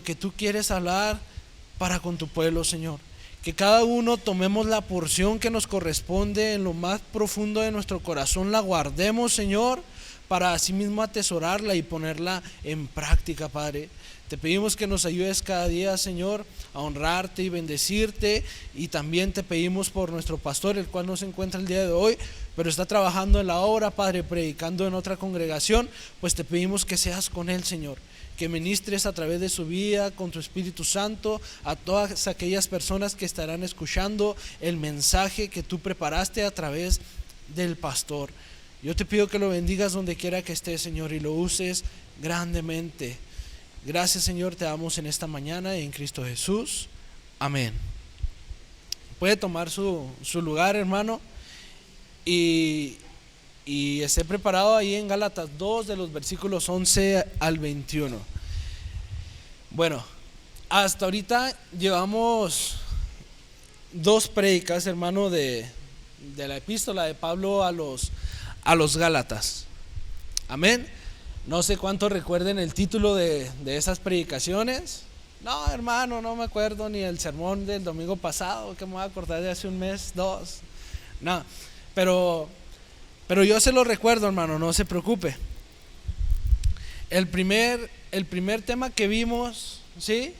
lo que tú quieres hablar para con tu pueblo, Señor. Que cada uno tomemos la porción que nos corresponde en lo más profundo de nuestro corazón, la guardemos, Señor, para así mismo atesorarla y ponerla en práctica, Padre. Te pedimos que nos ayudes cada día, Señor, a honrarte y bendecirte, y también te pedimos por nuestro pastor, el cual no se encuentra el día de hoy, pero está trabajando en la obra, Padre, predicando en otra congregación. Pues te pedimos que seas con él, Señor, que ministres a través de su vida con tu Espíritu Santo a todas aquellas personas que estarán escuchando el mensaje que tú preparaste a través del pastor. Yo te pido que lo bendigas donde quiera que esté, Señor, y lo uses grandemente. Gracias, Señor, te damos en esta mañana en Cristo Jesús. Amén. Puede tomar su lugar, hermano, y esté preparado ahí en Gálatas 2 de los versículos 11 al 21. Bueno, hasta ahorita llevamos 2 prédicas, hermano, de la epístola de Pablo a los Gálatas. Amén. No sé cuántos recuerden el título de esas predicaciones. No, hermano, no me acuerdo ni el sermón del domingo pasado, que me voy a acordar de hace un mes, 2. No, pero yo se lo recuerdo, hermano, no se preocupe. El primer tema que vimos, ¿sí?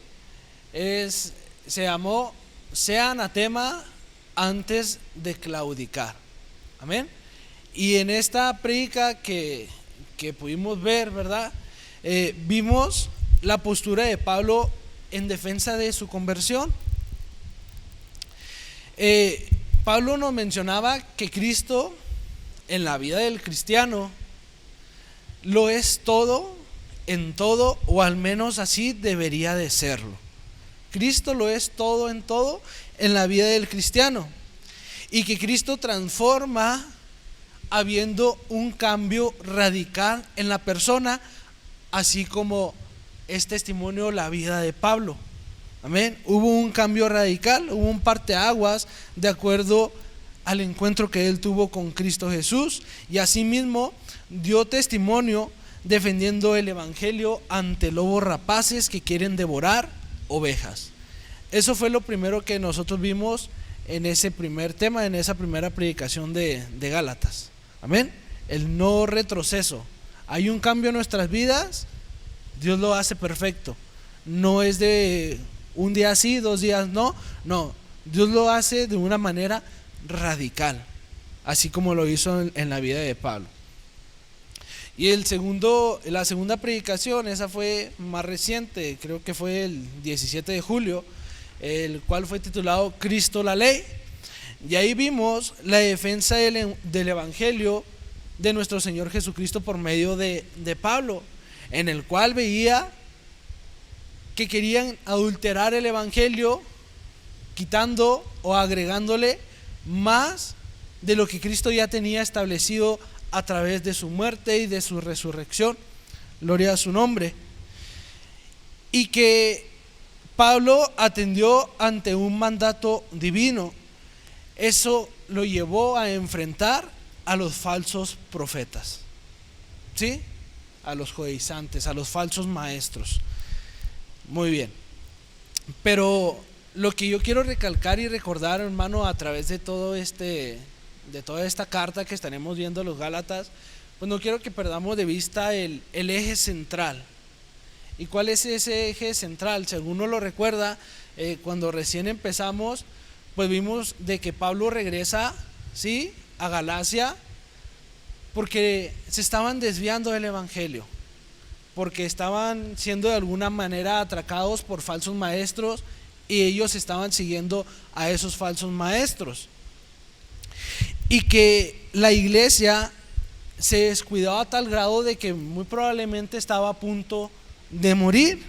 Se llamó "Sea anatema antes de claudicar". Amén. Y en esta predica que pudimos ver, ¿verdad? Vimos la postura de Pablo en defensa de su conversión. Pablo nos mencionaba que Cristo en la vida del cristiano lo es todo en todo, o al menos así debería de serlo. Cristo lo es todo en todo en la vida del cristiano, y que Cristo transforma habiendo un cambio radical en la persona, así como es testimonio la vida de Pablo. Amén. Hubo un cambio radical, hubo un parteaguas de acuerdo al encuentro que él tuvo con Cristo Jesús, y asimismo dio testimonio defendiendo el evangelio ante lobos rapaces que quieren devorar ovejas. Eso fue lo primero que nosotros vimos en ese primer tema, en esa primera predicación de Gálatas. Amén. El no retroceso. Hay un cambio en nuestras vidas, Dios lo hace perfecto. No es de un día sí, 2 días no. Dios lo hace de una manera radical, así como lo hizo en la vida de Pablo. Y la segunda predicación, esa fue más reciente, creo que fue el 17 de julio, el cual fue titulado "Cristo la ley". Y ahí vimos la defensa del evangelio de nuestro Señor Jesucristo por medio de Pablo, en el cual veía que querían adulterar el evangelio, quitando o agregándole más de lo que Cristo ya tenía establecido a través de su muerte y de su resurrección. Gloria a su nombre. Y que Pablo atendió ante un mandato divino. Eso lo llevó a enfrentar a los falsos profetas, ¿sí? A los judaizantes, a los falsos maestros. Muy bien. Pero lo que yo quiero recalcar y recordar, hermano, a través de toda esta carta que estaremos viendo a los Gálatas, pues no quiero que perdamos de vista el eje central. ¿Y cuál es ese eje central? Si alguno lo recuerda, cuando recién empezamos, pues vimos de que Pablo regresa, ¿sí?, a Galacia, porque se estaban desviando del evangelio, porque estaban siendo de alguna manera atracados por falsos maestros, y ellos estaban siguiendo a esos falsos maestros, y que la iglesia se descuidaba a tal grado de que muy probablemente estaba a punto de morir.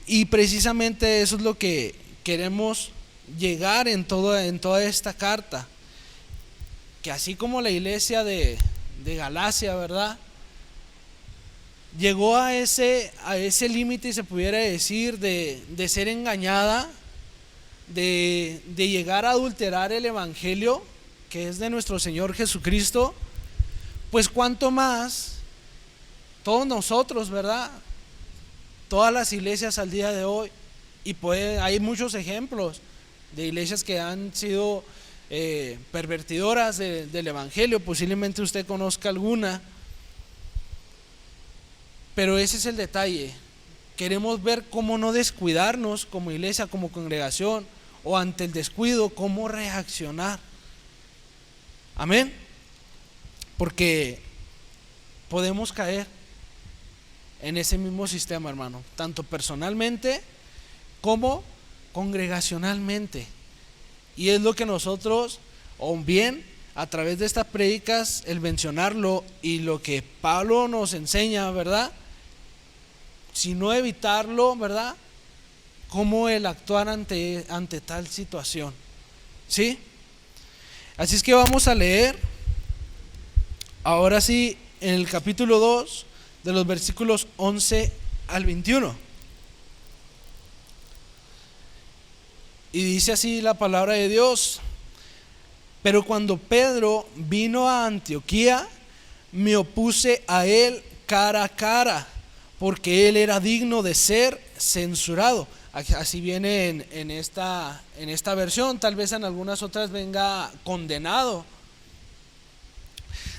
Y precisamente eso es lo que queremos llegar en toda esta carta, que así como la iglesia de Galacia, ¿verdad?, llegó a ese límite, se pudiera decir, de ser engañada, de llegar a adulterar el evangelio que es de nuestro Señor Jesucristo, pues cuánto más todos nosotros, ¿verdad?, todas las iglesias al día de hoy, y hay muchos ejemplos de iglesias que han sido pervertidoras del evangelio. Posiblemente usted conozca alguna, pero ese es el detalle. Queremos ver cómo no descuidarnos como iglesia, como congregación, o ante el descuido, cómo reaccionar. Amén. Porque podemos caer en ese mismo sistema, hermano, tanto personalmente como congregacionalmente. Y es lo que nosotros, o bien a través de estas prédicas, el mencionarlo y lo que Pablo nos enseña, ¿verdad? Si no evitarlo, ¿verdad? Cómo el actuar ante tal situación, ¿sí? Así es que vamos a leer ahora sí en el capítulo 2 de los versículos 11 al 21. Y dice así la palabra de Dios: pero cuando Pedro vino a Antioquía, me opuse a él cara a cara, porque él era digno de ser censurado. Así viene en esta versión, tal vez en algunas otras venga condenado.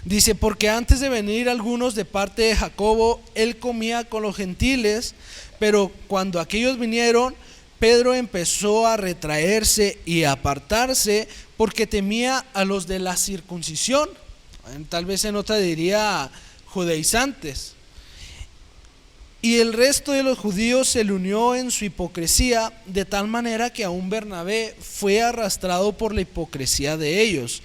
Dice: porque antes de venir algunos de parte de Jacobo, él comía con los gentiles, pero cuando aquellos vinieron, Pedro empezó a retraerse y a apartarse, porque temía a los de la circuncisión. Tal vez en otra diría judaizantes. Y el resto de los judíos se le unió en su hipocresía, de tal manera que aún Bernabé fue arrastrado por la hipocresía de ellos.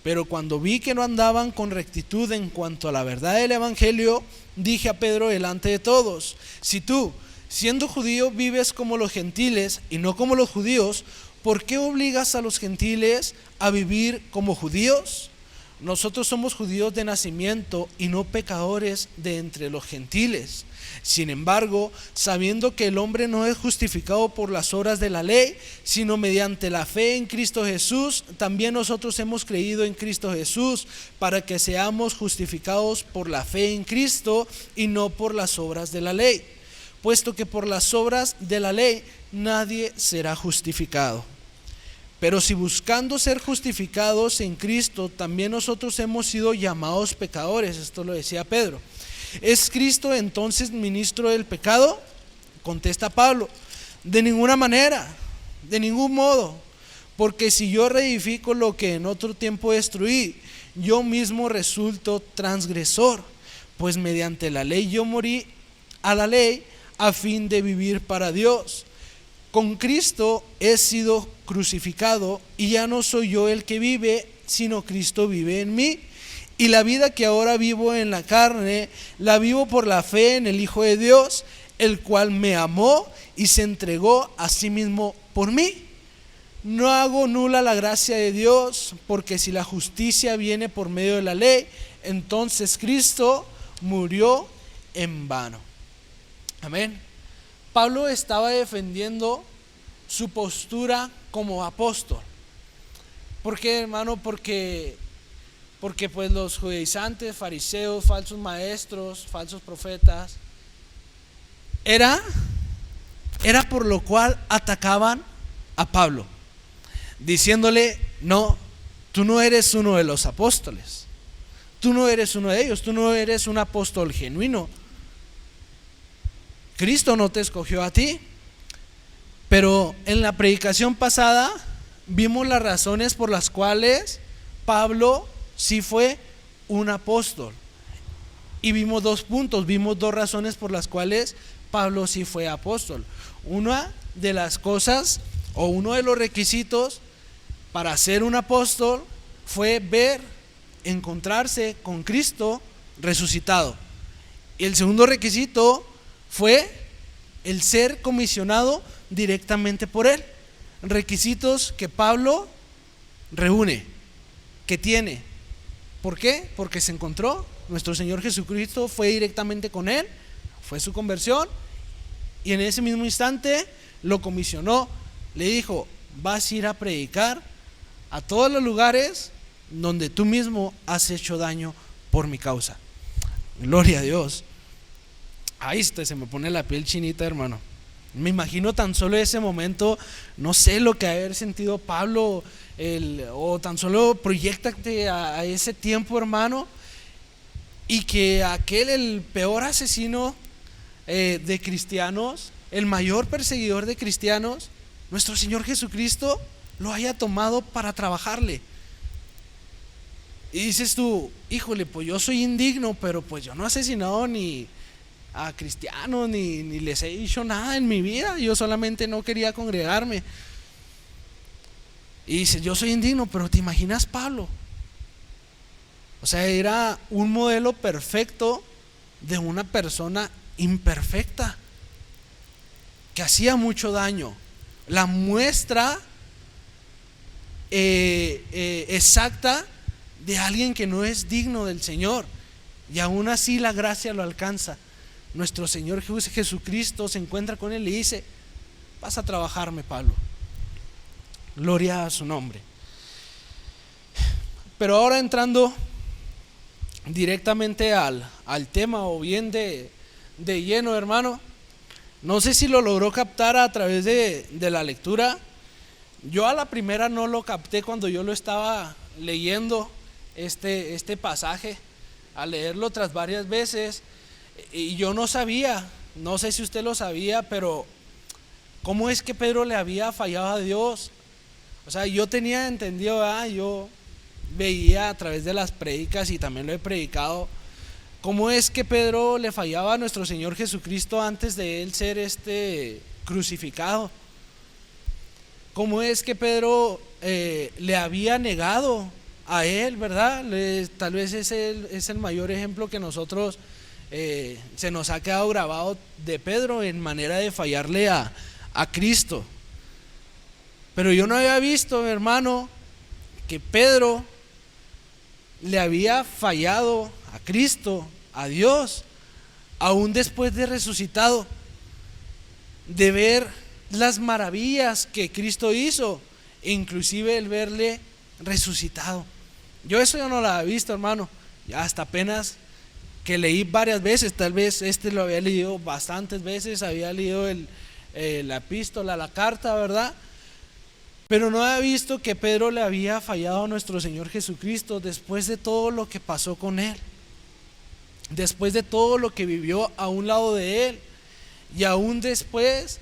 Pero cuando vi que no andaban con rectitud en cuanto a la verdad del evangelio, dije a Pedro delante de todos: si tú, siendo judío, vives como los gentiles y no como los judíos, ¿por qué obligas a los gentiles a vivir como judíos? Nosotros somos judíos de nacimiento y no pecadores de entre los gentiles. Sin embargo, sabiendo que el hombre no es justificado por las obras de la ley, sino mediante la fe en Cristo Jesús, también nosotros hemos creído en Cristo Jesús, para que seamos justificados por la fe en Cristo y no por las obras de la ley, puesto que por las obras de la ley nadie será justificado. Pero si buscando ser justificados en Cristo, también nosotros hemos sido llamados pecadores, esto lo decía Pedro, ¿es Cristo entonces ministro del pecado? Contesta Pablo: de ninguna manera, de ningún modo, porque si yo reedifico lo que en otro tiempo destruí, yo mismo resulto transgresor, pues mediante la ley yo morí a la ley a fin de vivir para Dios. Con Cristo he sido crucificado, y ya no soy yo el que vive, sino Cristo vive en mí. Y la vida que ahora vivo en la carne, la vivo por la fe en el Hijo de Dios, el cual me amó y se entregó a sí mismo por mí. No hago nula la gracia de Dios, porque si la justicia viene por medio de la ley, entonces Cristo murió en vano. Amén. Pablo estaba defendiendo su postura como apóstol. ¿Por qué, hermano? Porque pues los judaizantes, fariseos, falsos maestros, falsos profetas, era por lo cual atacaban a Pablo, diciéndole: no, tú no eres uno de los apóstoles, tú no eres uno de ellos, tú no eres un apóstol genuino, Cristo no te escogió a ti. Pero en la predicación pasada vimos las razones por las cuales Pablo sí fue un apóstol, y vimos dos puntos, vimos dos razones por las cuales Pablo sí fue apóstol. Una de las cosas, o uno de los requisitos para ser un apóstol, fue encontrarse con Cristo resucitado. Y el segundo requisito fue el ser comisionado directamente por él. Requisitos que Pablo reúne, que tiene. ¿Por qué? Porque se encontró, nuestro Señor Jesucristo fue directamente con él, fue su conversión, y en ese mismo instante lo comisionó, le dijo: vas a ir a predicar a todos los lugares donde tú mismo has hecho daño por mi causa. Gloria a Dios. Ahí se me pone la piel chinita, hermano. Me imagino tan solo ese momento, no sé lo que haber sentido Pablo, o tan solo proyéctate a ese tiempo, hermano, y que aquel, el peor asesino de cristianos, el mayor perseguidor de cristianos, nuestro Señor Jesucristo, lo haya tomado para trabajarle. Y dices tú, híjole, pues yo soy indigno, pero pues yo no he asesinado ni a cristianos, ni les he dicho nada en mi vida, yo solamente no quería congregarme. Y dices, yo soy indigno, pero ¿te imaginas Pablo? O sea, era un modelo perfecto de una persona imperfecta que hacía mucho daño. La muestra exacta de alguien que no es digno del Señor, y aún así la gracia lo alcanza. Nuestro Señor Jesucristo se encuentra con él y dice, vas a trabajarme, Pablo. Gloria a su nombre. Pero ahora entrando directamente al tema, o bien de lleno, hermano, no sé si lo logró captar a través de la lectura. Yo a la primera no lo capté cuando yo lo estaba leyendo este pasaje, al leerlo tras varias veces, y yo no sabía, no sé si usted lo sabía, pero ¿cómo es que Pedro le había fallado a Dios? O sea, yo tenía entendido, yo veía a través de las prédicas, y también lo he predicado, cómo es que Pedro le fallaba a nuestro Señor Jesucristo antes de él ser crucificado. Cómo es que Pedro le había negado a él, ¿verdad? Tal vez es el mayor ejemplo que nosotros se nos ha quedado grabado de Pedro en manera de fallarle a Cristo. Pero yo no había visto, hermano, que Pedro le había fallado a Cristo, a Dios, aún después de resucitado, de ver las maravillas que Cristo hizo, e inclusive el verle resucitado. Yo eso ya no lo había visto, hermano, ya hasta apenas que leí varias veces. Tal vez lo había leído bastantes veces, había leído la epístola, la carta, ¿verdad? Pero no había visto que Pedro le había fallado a nuestro Señor Jesucristo después de todo lo que pasó con él, después de todo lo que vivió a un lado de él, y aún después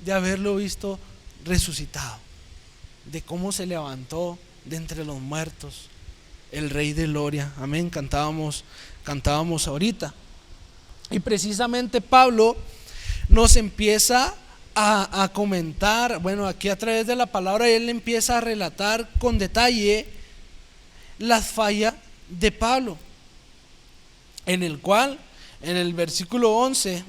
de haberlo visto resucitado, de cómo se levantó de entre los muertos, el Rey de Gloria. Amén, cantábamos ahorita. Y precisamente Pablo nos empieza a comentar, bueno, aquí a través de la palabra él empieza a relatar con detalle las fallas de Pablo, en el cual en el versículo 11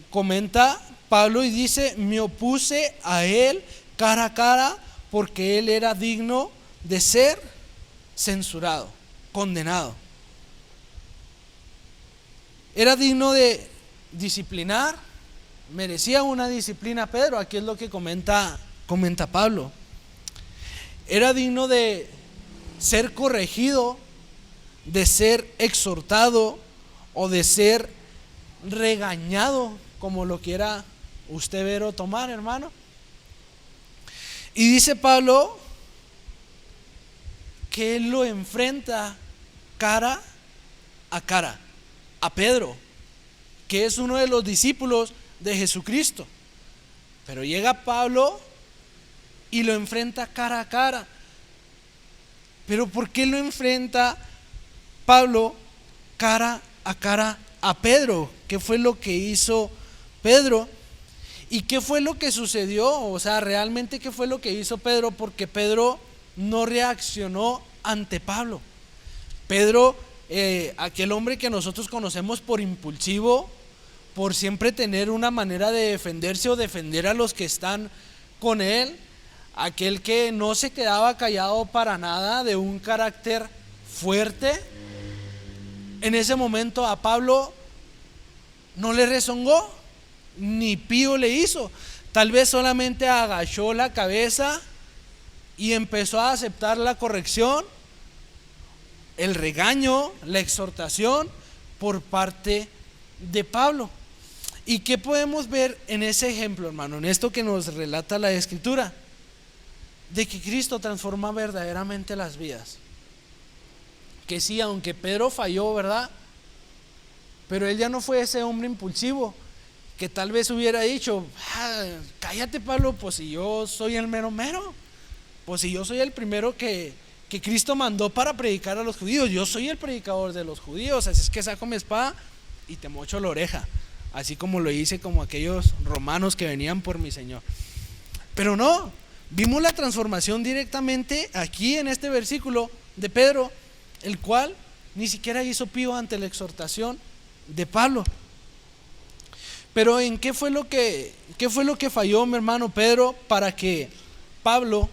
comenta Pablo y dice: me opuse a él cara a cara, porque él era digno de ser censurado, condenado. Era digno de disciplinar, merecía una disciplina Pedro. Aquí es lo que comenta Pablo. Era digno de ser corregido, de ser exhortado o de ser regañado, como lo quiera usted ver o tomar, hermano. Y dice Pablo que él lo enfrenta cara a cara a Pedro, que es uno de los discípulos de Jesucristo. Pero llega Pablo y lo enfrenta cara a cara. Pero ¿por qué lo enfrenta Pablo cara a cara a Pedro? ¿Qué fue lo que hizo Pedro? ¿Y qué fue lo que sucedió? O sea, realmente ¿qué fue lo que hizo Pedro? Porque Pedro no reaccionó ante Pablo. Pedro, aquel hombre que nosotros conocemos por impulsivo, por siempre tener una manera de defenderse o defender a los que están con él, aquel que no se quedaba callado para nada, de un carácter fuerte, en ese momento a Pablo no le rezongó, ni pío le hizo. Tal vez solamente agachó la cabeza y empezó a aceptar la corrección, el regaño, la exhortación por parte de Pablo. ¿Y qué podemos ver en ese ejemplo, hermano? En esto que nos relata la Escritura, de que Cristo transforma verdaderamente las vidas. Que sí, aunque Pedro falló, ¿verdad? Pero él ya no fue ese hombre impulsivo que tal vez hubiera dicho: cállate, Pablo, pues si yo soy el mero mero, pues si yo soy el primero que Cristo mandó para predicar a los judíos, yo soy el predicador de los judíos, así es que saco mi espada y te mocho la oreja, así como lo hice como aquellos romanos que venían por mi Señor. Pero no, vimos la transformación directamente aquí en este versículo de Pedro, el cual ni siquiera hizo pío ante la exhortación de Pablo. Pero ¿en qué fue lo que falló, mi hermano Pedro, para que Pablo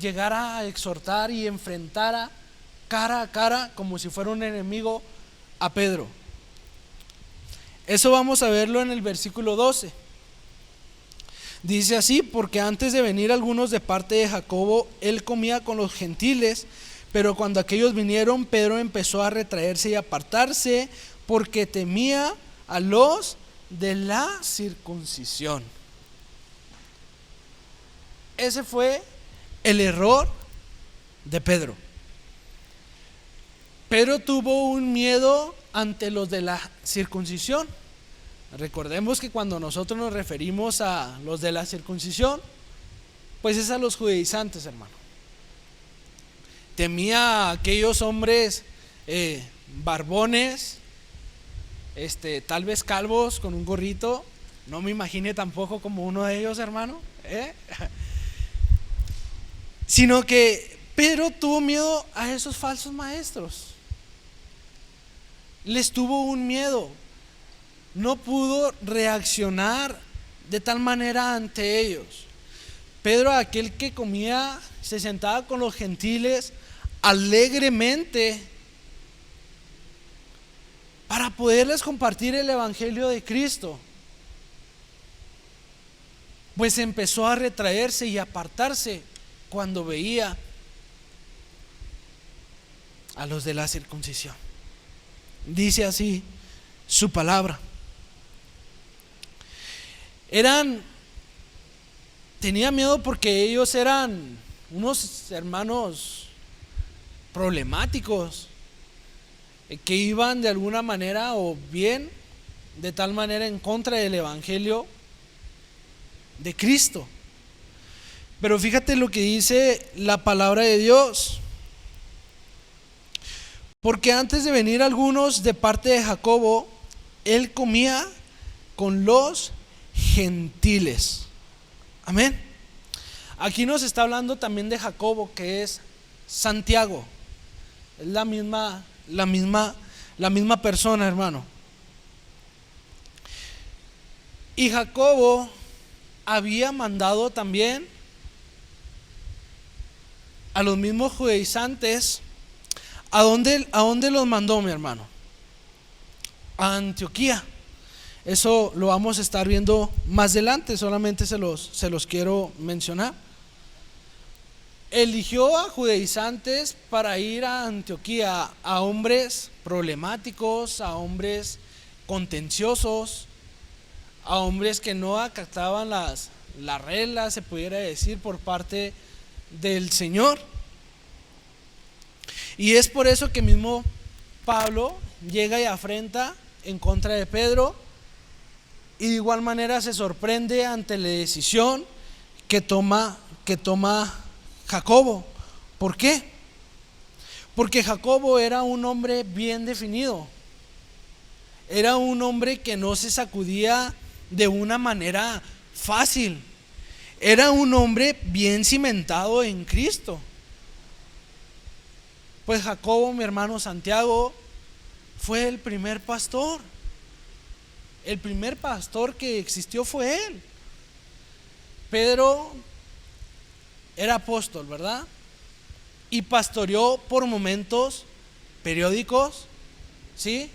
llegara a exhortar y enfrentara cara a cara, como si fuera un enemigo, a Pedro? Eso vamos a verlo en el versículo 12. Dice así: porque antes de venir algunos de parte de Jacobo, él comía con los gentiles, pero cuando aquellos vinieron, Pedro empezó a retraerse y apartarse, porque temía a los de la circuncisión. Ese fue el error de Pedro. Pedro tuvo un miedo ante los de la circuncisión. Recordemos que cuando nosotros nos referimos a los de la circuncisión, pues es a los judaizantes, hermano. Temía a aquellos hombres barbones, tal vez calvos con un gorrito. No me imagine tampoco como uno de ellos, hermano, sino que Pedro tuvo miedo a esos falsos maestros. Les tuvo un miedo. No pudo reaccionar de tal manera ante ellos. Pedro, aquel que comía, se sentaba con los gentiles alegremente para poderles compartir el evangelio de Cristo, pues empezó a retraerse y apartarse cuando veía a los de la circuncisión. Dice así su palabra. Tenía miedo porque ellos eran unos hermanos problemáticos, que iban de alguna manera o bien de tal manera en contra del evangelio de Cristo. Pero fíjate lo que dice la palabra de Dios: porque antes de venir algunos de parte de Jacobo, él comía con los gentiles. Amén. Aquí nos está hablando también de Jacobo, que es Santiago. Es la misma persona, hermano. Y Jacobo había mandado también a los mismos judaizantes. ¿A dónde los mandó, mi hermano? A Antioquía. Eso lo vamos a estar viendo más adelante, solamente se los quiero mencionar. Eligió a judaizantes para ir a Antioquía, a hombres problemáticos, a hombres contenciosos, a hombres que no acataban las reglas, se pudiera decir, por parte del Señor. Y es por eso que mismo Pablo llega y afrenta en contra de Pedro, y de igual manera se sorprende ante la decisión que toma Jacobo. ¿Por qué? Porque Jacobo era un hombre bien definido. Era un hombre que no se sacudía de una manera fácil. Era un hombre bien cimentado en Cristo. Pues Jacobo, mi hermano Santiago, fue el primer pastor. El primer pastor que existió fue él. Pedro era apóstol, ¿verdad? Y pastoreó por momentos periódicos, ¿sí?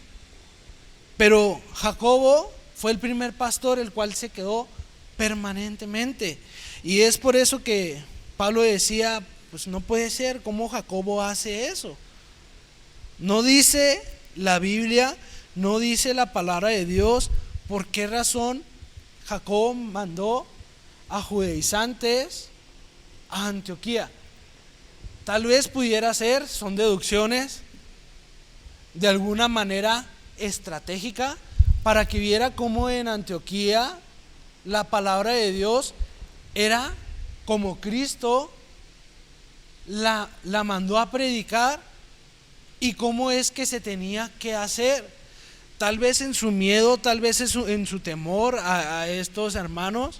Pero Jacobo fue el primer pastor, el cual se quedó permanentemente. Y es por eso que Pablo decía: pues no puede ser, ¿cómo Jacobo hace eso? No dice la Biblia, no dice la palabra de Dios por qué razón Jacobo mandó a judaizantes a Antioquía. Tal vez pudiera ser, son deducciones, de alguna manera estratégica, para que viera cómo en Antioquía la palabra de Dios era como Cristo la mandó a predicar y cómo es que se tenía que hacer. Tal vez en su miedo, tal vez en su temor a estos hermanos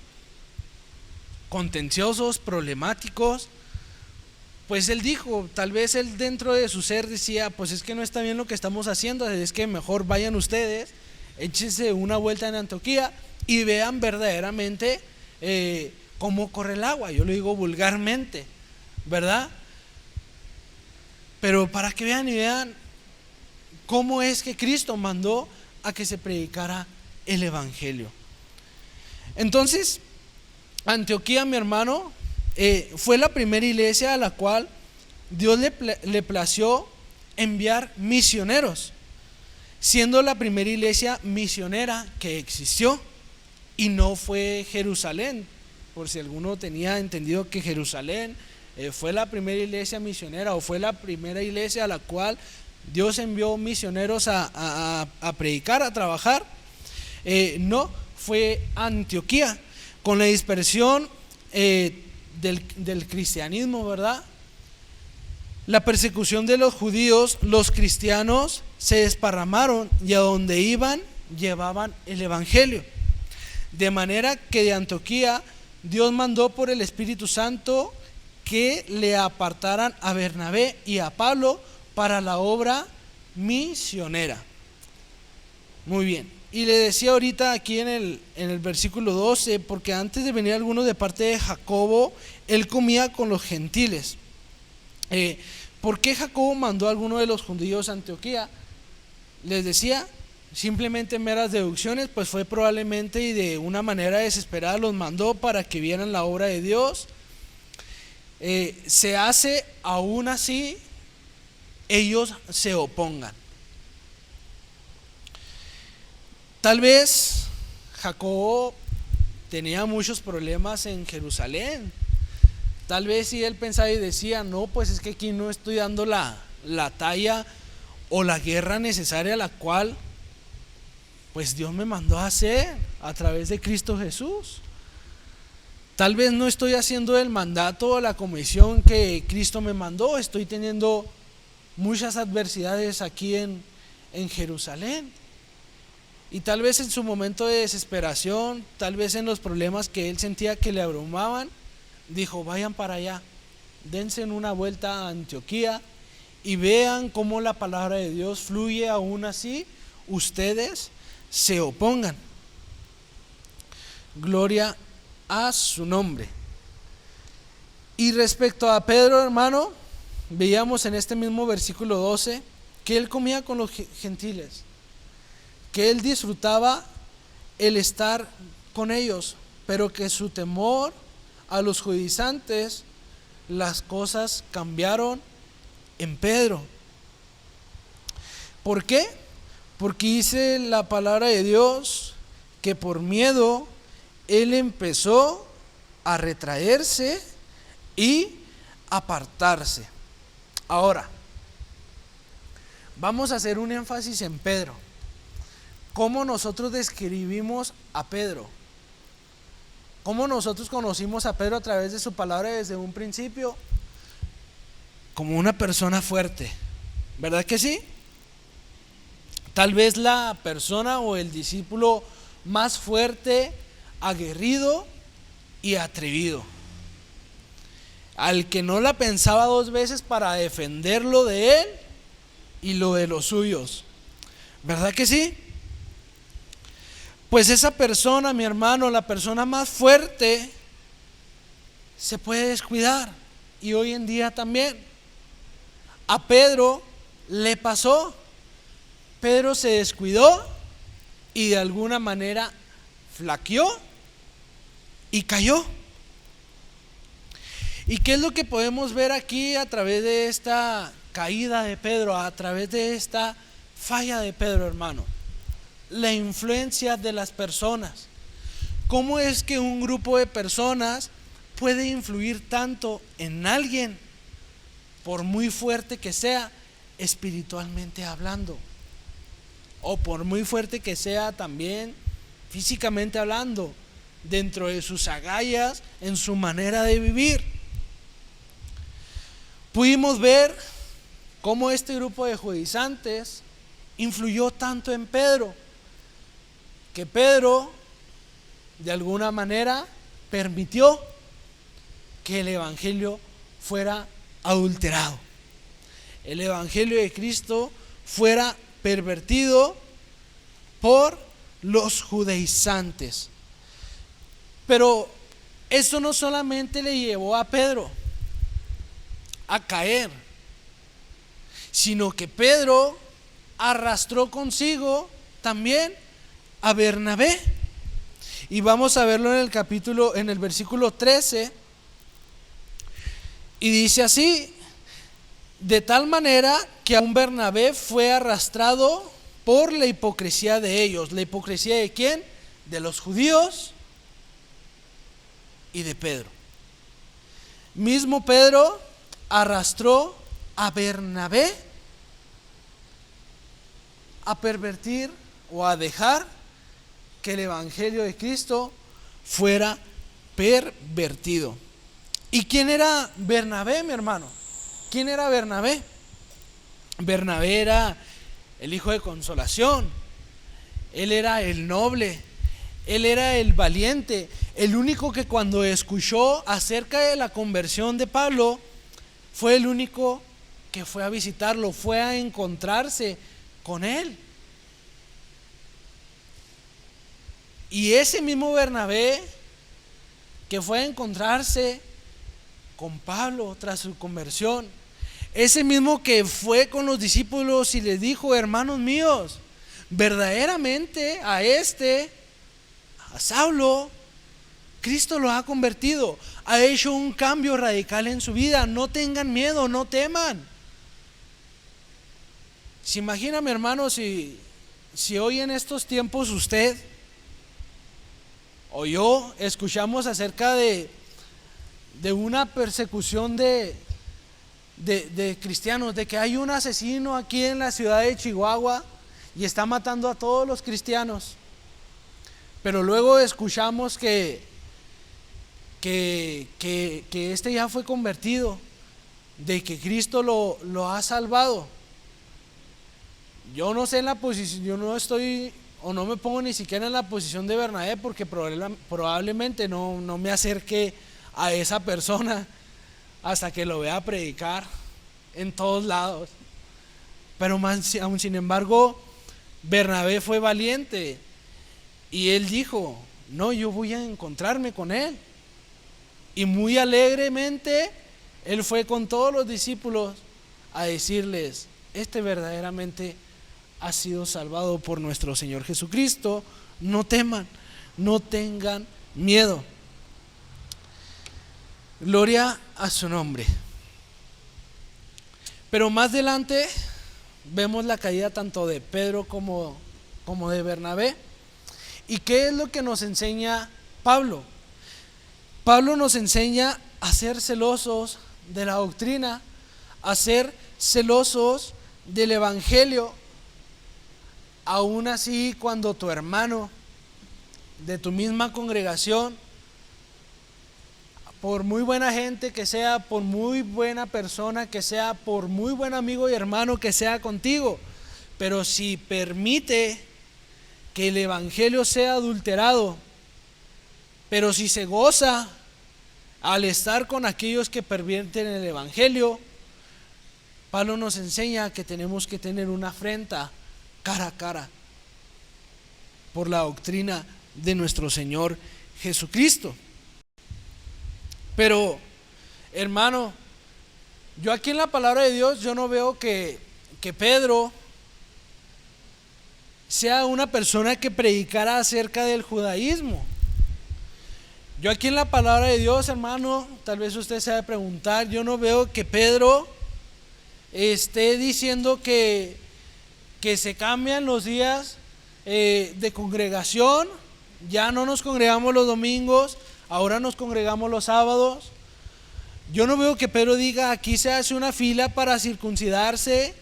contenciosos, problemáticos, pues él dijo, tal vez él dentro de su ser decía, pues es que no está bien lo que estamos haciendo, es que mejor vayan ustedes, échense una vuelta en Antioquía y vean verdaderamente cómo corre el agua. Yo lo digo vulgarmente, ¿verdad? Pero para que vean y vean cómo es que Cristo mandó a que se predicara el evangelio. Entonces, Antioquía, mi hermano, fue la primera iglesia a la cual Dios le plació enviar misioneros, siendo la primera iglesia misionera que existió, y no fue Jerusalén, por si alguno tenía entendido que Jerusalén fue la primera iglesia misionera o fue la primera iglesia a la cual Dios envió misioneros a predicar, a trabajar. No, fue Antioquía. Con la dispersión del cristianismo, ¿verdad? La persecución de los judíos, los cristianos se desparramaron y a donde iban llevaban el evangelio. De manera que de Antioquía Dios mandó por el Espíritu Santo que le apartaran a Bernabé y a Pablo para la obra misionera. Muy bien. Y le decía ahorita aquí en el versículo 12, porque antes de venir algunos de parte de Jacobo, él comía con los gentiles. ¿Por qué Jacobo mandó a alguno de los judíos a Antioquía? Les decía, simplemente meras deducciones, pues fue probablemente y de una manera desesperada los mandó para que vieran la obra de Dios. Se hace aún así, ellos se opongan. Tal vez Jacobo tenía muchos problemas en Jerusalén. Tal vez si él pensaba y decía, no, pues es que aquí no estoy dando la talla o la guerra necesaria, la cual pues Dios me mandó a hacer a través de Cristo Jesús. Tal vez no estoy haciendo el mandato o la comisión que Cristo me mandó. Estoy teniendo muchas adversidades aquí en Jerusalén. Y tal vez en su momento de desesperación, tal vez en los problemas que él sentía que le abrumaban, dijo, vayan para allá, dense una vuelta a Antioquía y vean cómo la palabra de Dios fluye. Aún así ustedes se opongan. Gloria a su nombre. Y respecto a Pedro, hermano, veíamos en este mismo versículo 12 que él comía con los gentiles, que él disfrutaba el estar con ellos, pero que su temor a los judaizantes, las cosas cambiaron en Pedro. ¿Por qué? Porque dice la palabra de Dios que por miedo él empezó a retraerse y apartarse. Ahora, vamos a hacer un énfasis en Pedro. ¿Cómo nosotros describimos a Pedro? ¿Cómo nosotros conocimos a Pedro a través de su palabra desde un principio? Como una persona fuerte, ¿verdad que sí? Tal vez la persona o el discípulo más fuerte, aguerrido y atrevido, al que no la pensaba dos veces para defenderlo de él y lo de los suyos, ¿verdad que sí? Pues esa persona, mi hermano, la persona más fuerte, se puede descuidar, y hoy en día también. A Pedro le pasó. Pedro se descuidó y de alguna manera flaqueó y cayó. ¿Y qué es lo que podemos ver aquí a través de esta caída de Pedro, a través de esta falla de Pedro, hermano? la influencia de las personas. ¿Cómo es que un grupo de personas puede influir tanto en alguien, por muy fuerte que sea, espiritualmente hablando? O por muy fuerte que sea también físicamente hablando, dentro de sus agallas, en su manera de vivir. Pudimos ver cómo este grupo de judaizantes influyó tanto en Pedro, que Pedro de alguna manera permitió que el evangelio fuera adulterado, el evangelio de Cristo fuera pervertido por los judaizantes. Pero eso no solamente le llevó a Pedro a caer, sino que Pedro arrastró consigo también a Bernabé. Y vamos a verlo en el versículo 13. Y dice así: de tal manera que aún Bernabé fue arrastrado por la hipocresía de ellos. ¿La hipocresía de quién? De los judíos y de Pedro. Mismo Pedro arrastró a Bernabé a pervertir o a dejar que el evangelio de Cristo fuera pervertido. ¿Y quién era Bernabé, mi hermano? ¿Quién era Bernabé? Bernabé era el hijo de consolación. Él era el noble. Él era el valiente. El único que cuando escuchó acerca de la conversión de Pablo, fue el único que fue a visitarlo, fue a encontrarse con él. Y ese mismo Bernabé que fue a encontrarse con Pablo tras su conversión, ese mismo que fue con los discípulos y les dijo: hermanos míos, verdaderamente a Saulo, Cristo lo ha convertido, ha hecho un cambio radical en su vida. No tengan miedo, no teman. ¿Se imagina, mi hermano, si hoy en estos tiempos usted o yo escuchamos acerca de una persecución de cristianos, de que hay un asesino aquí en la ciudad de Chihuahua y está matando a todos los cristianos, pero luego escuchamos que este ya fue convertido, de que Cristo lo ha salvado? Yo no sé en la posición, yo no estoy o no me pongo ni siquiera en la posición de Bernabé, porque probablemente no me acerque a esa persona hasta que lo vea predicar en todos lados. Pero aún sin embargo, Bernabé fue valiente y él dijo: no, yo voy a encontrarme con él. Y muy alegremente él fue con todos los discípulos a decirles: este verdaderamente ha sido salvado por nuestro Señor Jesucristo. No teman, no tengan miedo. Gloria a su nombre. Pero más adelante vemos la caída tanto de Pedro como de Bernabé. ¿Y qué es lo que nos enseña Pablo? Pablo nos enseña a ser celosos de la doctrina, a ser celosos del evangelio. Aún así, cuando tu hermano de tu misma congregación, por muy buena gente que sea, por muy buena persona que sea, por muy buen amigo y hermano que sea contigo, pero si permite que el evangelio sea adulterado, pero si se goza al estar con aquellos que pervierten el evangelio, Pablo nos enseña que tenemos que tener una afrenta cara a cara por la doctrina de nuestro Señor Jesucristo. Pero, hermano, yo aquí en la palabra de Dios, yo no veo que Pedro sea una persona que predicara acerca del judaísmo. Yo aquí en la palabra de Dios, hermano, tal vez usted se va a preguntar, yo no veo que Pedro esté diciendo que se cambian los días de congregación. Ya no nos congregamos los domingos, ahora nos congregamos los sábados. Yo no veo que Pedro diga, aquí se hace una fila para circuncidarse.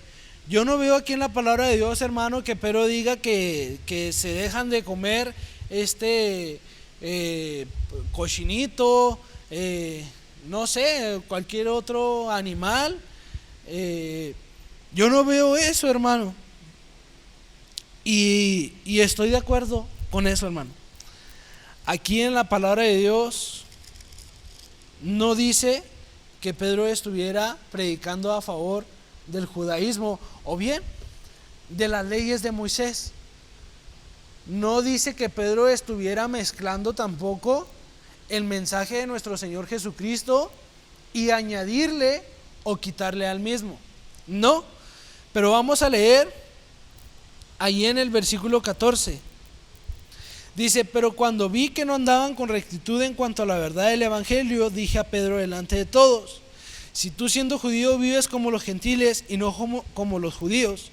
Yo no veo aquí en la palabra de Dios, hermano, que Pedro diga que se dejan de comer cochinito, no sé, cualquier otro animal. Yo no veo eso, hermano. Y estoy de acuerdo con eso, hermano. Aquí en la palabra de Dios no dice que Pedro estuviera predicando a favor del judaísmo o bien de las leyes de Moisés. No dice que Pedro estuviera mezclando tampoco el mensaje de nuestro Señor Jesucristo y añadirle o quitarle al mismo. No, pero vamos a leer ahí en el versículo 14. Dice, pero cuando vi que no andaban con rectitud en cuanto a la verdad del evangelio, dije a Pedro delante de todos, si tú siendo judío vives como los gentiles y no como los judíos,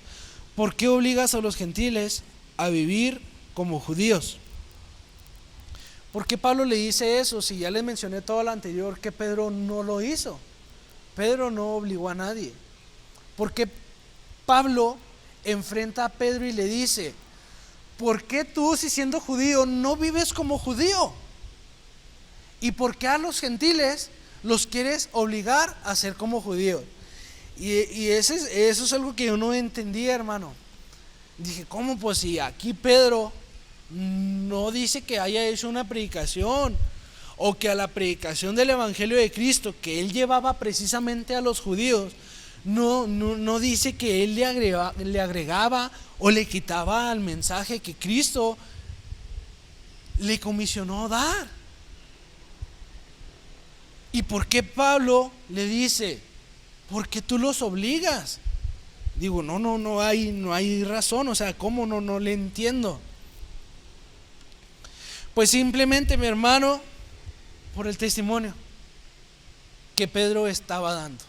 ¿por qué obligas a los gentiles a vivir como judíos? ¿Por qué Pablo le dice eso? Si ya les mencioné todo lo anterior que Pedro no lo hizo. Pedro no obligó a nadie. Porque Pablo enfrenta a Pedro y le dice, ¿por qué tú, si siendo judío, no vives como judío? ¿Y por qué a los gentiles los quieres obligar a ser como judíos? Y eso es algo que yo no entendía, hermano. Dije, ¿cómo? Pues si aquí Pedro no dice que haya hecho una predicación o que a la predicación del evangelio de Cristo que él llevaba precisamente a los judíos, no dice que él le agregaba o le quitaba al mensaje que Cristo le comisionó dar. ¿Y por qué Pablo le dice, ¿por qué tú los obligas? Digo, no hay razón, o sea, ¿cómo no le entiendo? Pues simplemente, mi hermano, por el testimonio que Pedro estaba dando.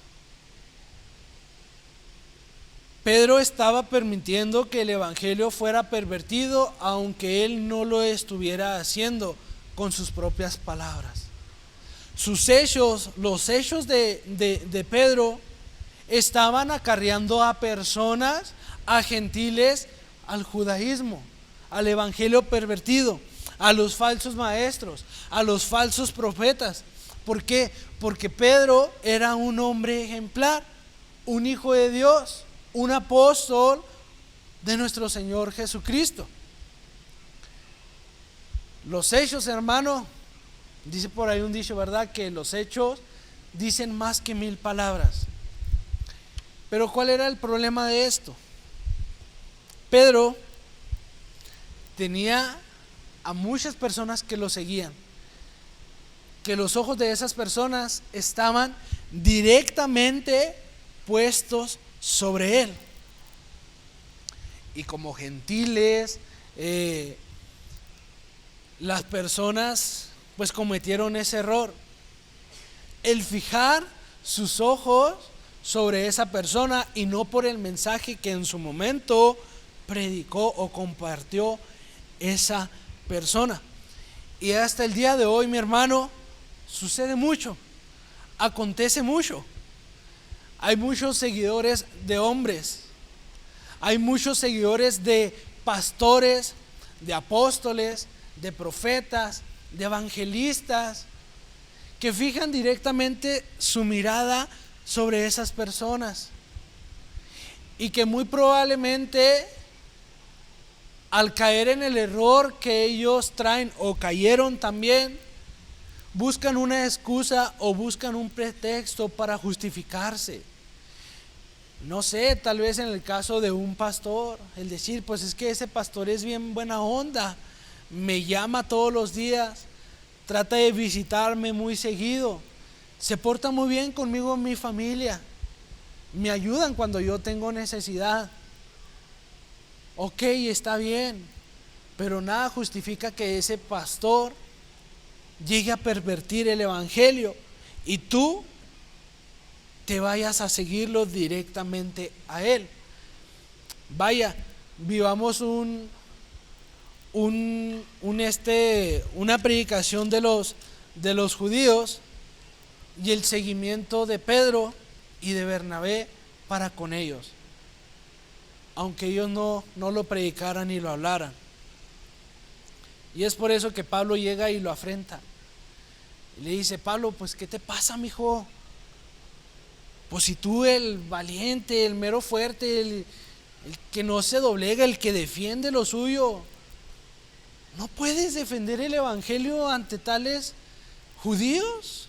Pedro estaba permitiendo que el evangelio fuera pervertido, aunque él no lo estuviera haciendo con sus propias palabras. Sus hechos, los hechos de Pedro, estaban acarreando a personas, a gentiles, al judaísmo, al evangelio pervertido, a los falsos maestros, a los falsos profetas. ¿Por qué? Porque Pedro era un hombre ejemplar, un hijo de Dios, un apóstol de nuestro Señor Jesucristo. Los hechos, hermano, dice por ahí un dicho, ¿verdad? Que los hechos dicen más que 1000 palabras. Pero ¿cuál era el problema de esto? Pedro tenía a muchas personas que lo seguían, que los ojos de esas personas estaban directamente puestos sobre él. Y como gentiles, las personas pues cometieron ese error, el fijar sus ojos sobre esa persona y no por el mensaje que en su momento predicó o compartió esa persona. Y hasta el día de hoy, mi hermano, sucede mucho, acontece mucho. Hay muchos seguidores de hombres, hay muchos seguidores de pastores, de apóstoles, de profetas, de evangelistas, que fijan directamente su mirada sobre esas personas y que muy probablemente al caer en el error que ellos traen o cayeron también, buscan una excusa o buscan un pretexto para justificarse. No sé, tal vez en el caso de un pastor, el decir, pues es que ese pastor es bien buena onda, me llama todos los días, trata de visitarme muy seguido, se porta muy bien conmigo en mi familia, me ayudan cuando yo tengo necesidad. Ok, está bien, pero nada justifica que ese pastor llegue a pervertir el evangelio y tú te vayas a seguirlo directamente a él. Vaya, vivamos una predicación de los judíos y el seguimiento de Pedro y de Bernabé para con ellos, aunque ellos no lo predicaran ni lo hablaran. Y es por eso que Pablo llega y lo afrenta y le dice: Pablo, pues ¿qué te pasa, mijo? Pues si tú, el valiente, el mero fuerte, el que no se doblega, el que defiende lo suyo, ¿no puedes defender el evangelio ante tales judíos?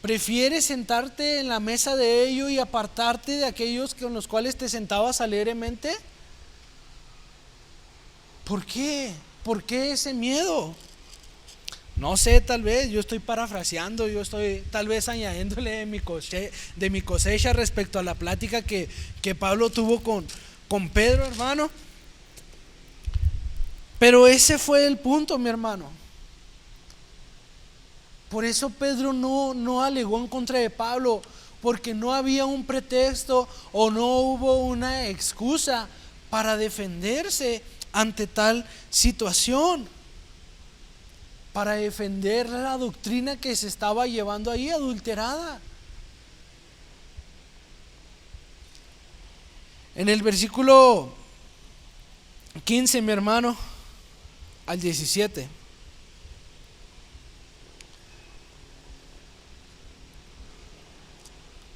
¿Prefieres sentarte en la mesa de ellos y apartarte de aquellos con los cuales te sentabas alegremente? ¿Por qué? ¿Por qué ese miedo? No sé, tal vez yo estoy parafraseando, yo estoy tal vez añadiéndole de mi cosecha respecto a la plática que Pablo tuvo con Pedro, hermano. Pero ese fue el punto, mi hermano. Por eso Pedro no alegó en contra de Pablo, porque no había un pretexto o no hubo una excusa para defenderse ante tal situación, para defender la doctrina que se estaba llevando ahí adulterada. En el versículo 15, mi hermano, al 17.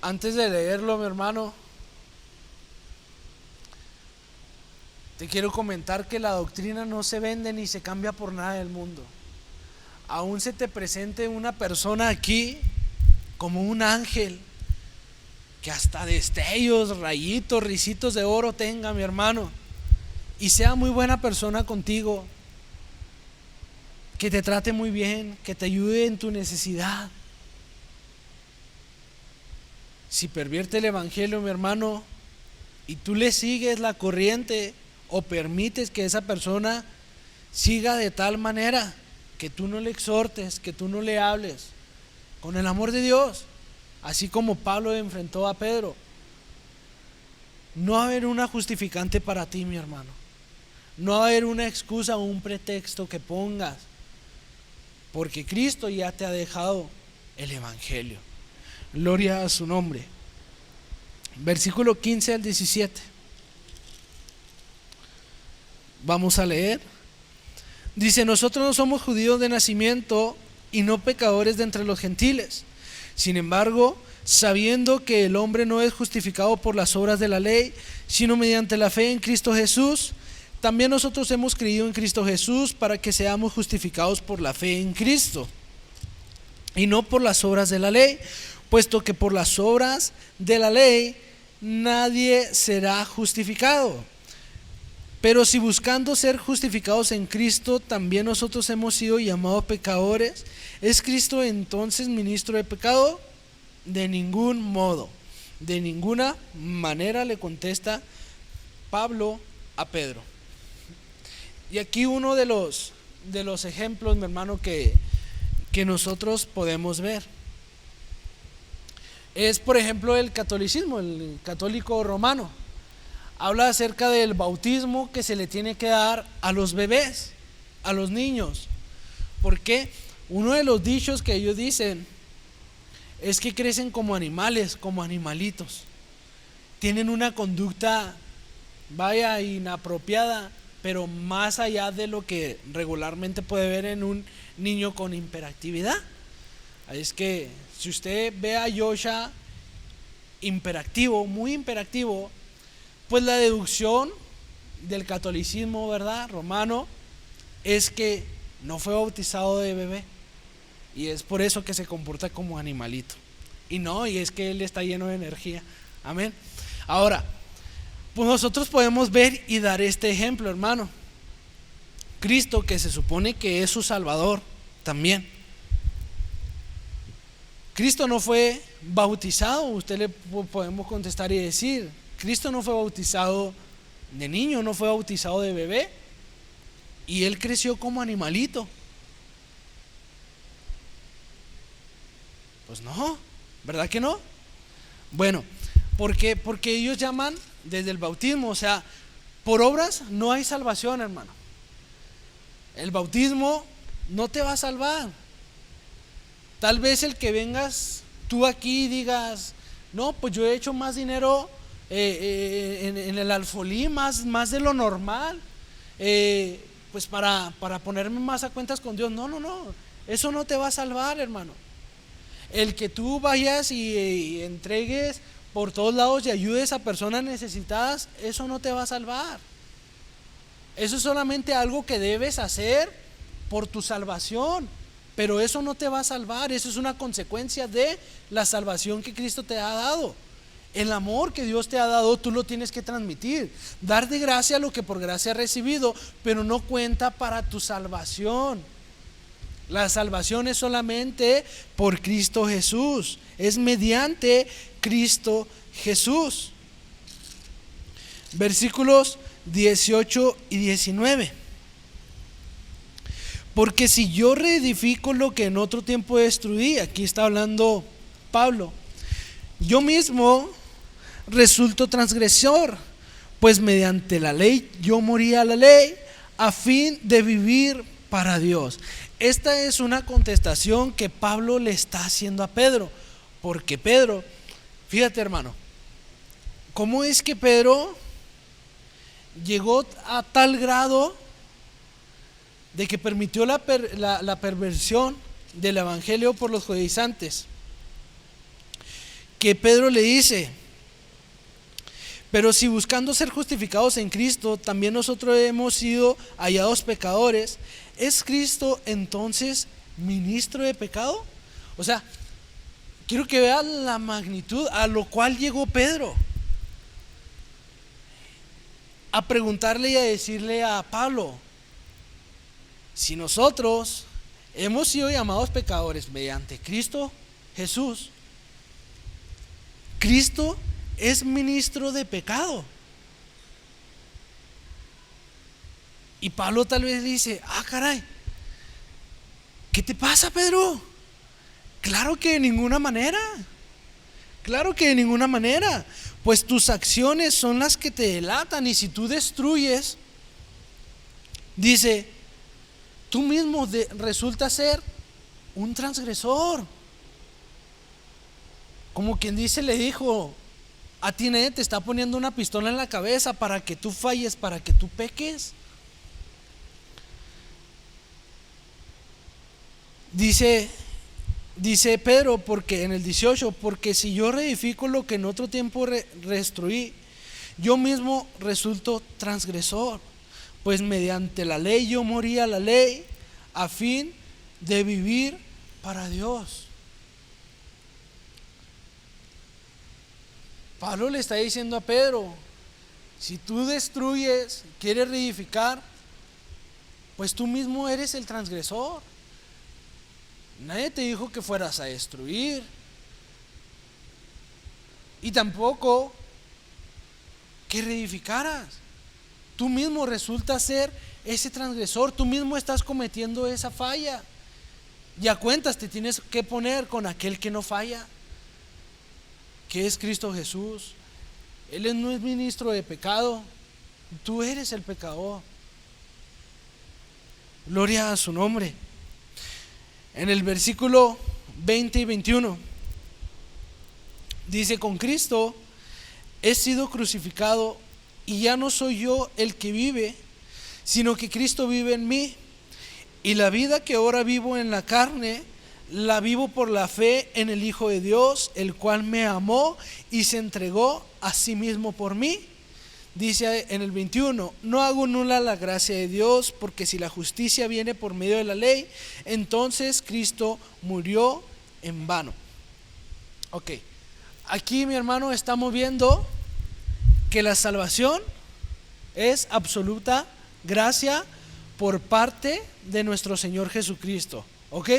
Antes de leerlo, mi hermano, te quiero comentar que la doctrina no se vende ni se cambia por nada del mundo. Aún se te presente una persona aquí como un ángel, que hasta destellos, rayitos, risitos de oro tenga, mi hermano, y sea muy buena persona contigo, que te trate muy bien, que te ayude en tu necesidad. Si pervierte el evangelio, mi hermano, y tú le sigues la corriente o permites que esa persona siga de tal manera que tú no le exhortes, que tú no le hables con el amor de Dios, así como Pablo enfrentó a Pedro, no va a haber una justificante para ti, mi hermano. No va a haber una excusa o un pretexto que pongas, porque Cristo ya te ha dejado el evangelio. Gloria a su nombre. Versículo 15 al 17. Vamos a leer. Dice: nosotros no somos judíos de nacimiento y no pecadores de entre los gentiles. Sin embargo, sabiendo que el hombre no es justificado por las obras de la ley, sino mediante la fe en Cristo Jesús, también nosotros hemos creído en Cristo Jesús para que seamos justificados por la fe en Cristo y no por las obras de la ley, puesto que por las obras de la ley nadie será justificado. Pero si buscando ser justificados en Cristo también nosotros hemos sido llamados pecadores, ¿es Cristo entonces ministro de pecado? De ningún modo, de ninguna manera, le contesta Pablo a Pedro. Y aquí uno de los ejemplos, mi hermano, que nosotros podemos ver es, por ejemplo, el catolicismo, el católico romano. Habla acerca del bautismo que se le tiene que dar a los bebés, a los niños. Porque uno de los dichos que ellos dicen es que crecen como animales, como animalitos. Tienen una conducta, vaya, inapropiada, pero más allá de lo que regularmente puede ver en un niño con hiperactividad. Es que si usted ve a Joshua hiperactivo, muy hiperactivo, pues la deducción del catolicismo, ¿verdad?, romano, es que no fue bautizado de bebé, y es por eso que se comporta como animalito. Y es que él está lleno de energía. Amén. Ahora, pues nosotros podemos ver y dar este ejemplo, hermano. Cristo, que se supone que es su Salvador también, Cristo no fue bautizado. Usted le podemos contestar y decir: Cristo no fue bautizado de niño, no fue bautizado de bebé, y él creció como animalito. Pues no, ¿verdad que no? Bueno, porque ellos llaman desde el bautismo, o sea, por obras no hay salvación, hermano. El bautismo no te va a salvar. Tal vez el que vengas tú aquí y digas, no, pues yo he hecho más dinero en el alfolí, más de lo normal, pues para ponerme más a cuentas con Dios. No, eso no te va a salvar, hermano. El que tú vayas y entregues por todos lados y ayudes a personas necesitadas, eso no te va a salvar. Eso es solamente algo que debes hacer por tu salvación, pero eso no te va a salvar. Eso es una consecuencia de la salvación que Cristo te ha dado. El amor que Dios te ha dado, tú lo tienes que transmitir, dar de gracia lo que por gracia has recibido, pero no cuenta para tu salvación. La salvación es solamente por Cristo Jesús, es mediante Cristo Jesús. Versículos 18 y 19. Porque si yo reedifico lo que en otro tiempo destruí, aquí está hablando Pablo, yo mismo resulto transgresor, pues mediante la ley yo morí a la ley a fin de vivir para Dios. Esta es una contestación que Pablo le está haciendo a Pedro, porque Pedro, fíjate hermano, ¿cómo es que Pedro llegó a tal grado de que permitió la perversión del evangelio por los judaizantes? Que Pedro le dice, pero si buscando ser justificados en Cristo, también nosotros hemos sido hallados pecadores, ¿es Cristo entonces ministro de pecado? O sea, quiero que vean la magnitud a lo cual llegó Pedro, a preguntarle y a decirle a Pablo, si nosotros hemos sido llamados pecadores mediante Cristo Jesús, Cristo es ministro de pecado. Y Pablo tal vez dice, caray, ¿qué te pasa, Pedro? Claro que de ninguna manera. Claro que de ninguna manera. Pues tus acciones son las que te delatan. Y si tú destruyes, dice, tú mismo resulta ser un transgresor. Como quien dice, le dijo, a ti nadie te está poniendo una pistola en la cabeza para que tú falles, para que tú peques. Dice Pedro, porque en el 18, porque si yo reedifico lo que en otro tiempo destruí, yo mismo resulto transgresor, pues mediante la ley yo morí a la ley a fin de vivir para Dios. Pablo le está diciendo a Pedro, si tú destruyes, quieres reedificar, pues tú mismo eres el transgresor. Nadie te dijo que fueras a destruir, y tampoco que reedificaras. Tú mismo resultas ser ese transgresor, tú mismo estás cometiendo esa falla. Y a cuentas te tienes que poner con aquel que no falla, que es Cristo Jesús. Él no es ministro de pecado, tú eres el pecador. Gloria a su nombre. En el versículo 20 y 21 dice, con Cristo he sido crucificado y ya no soy yo el que vive, sino que Cristo vive en mí. Y la vida que ahora vivo en la carne, la vivo por la fe en el Hijo de Dios, el cual me amó y se entregó a sí mismo por mí. Dice en el 21, no hago nula la gracia de Dios, porque si la justicia viene por medio de la ley, entonces Cristo murió en vano. Ok, aquí mi hermano estamos viendo que la salvación es absoluta gracia por parte de nuestro Señor Jesucristo. Ok,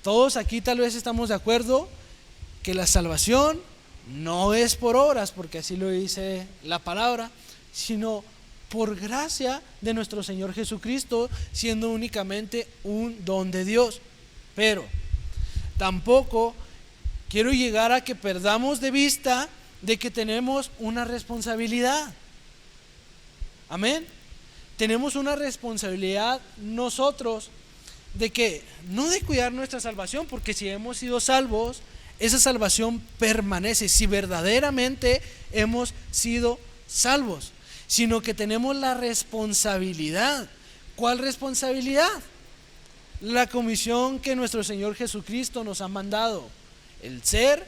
todos aquí tal vez estamos de acuerdo que la salvación no es por obras, porque así lo dice la palabra, sino por gracia de nuestro Señor Jesucristo, siendo únicamente un don de Dios. Pero tampoco quiero llegar a que perdamos de vista de que tenemos una responsabilidad. Amén. tenemos una responsabilidad nosotros de que no de cuidar nuestra salvación, porque si hemos sido salvos, esa salvación permanece, si verdaderamente hemos sido salvos, sino que tenemos la responsabilidad. ¿Cuál responsabilidad? La comisión que nuestro Señor Jesucristo nos ha mandado, el ser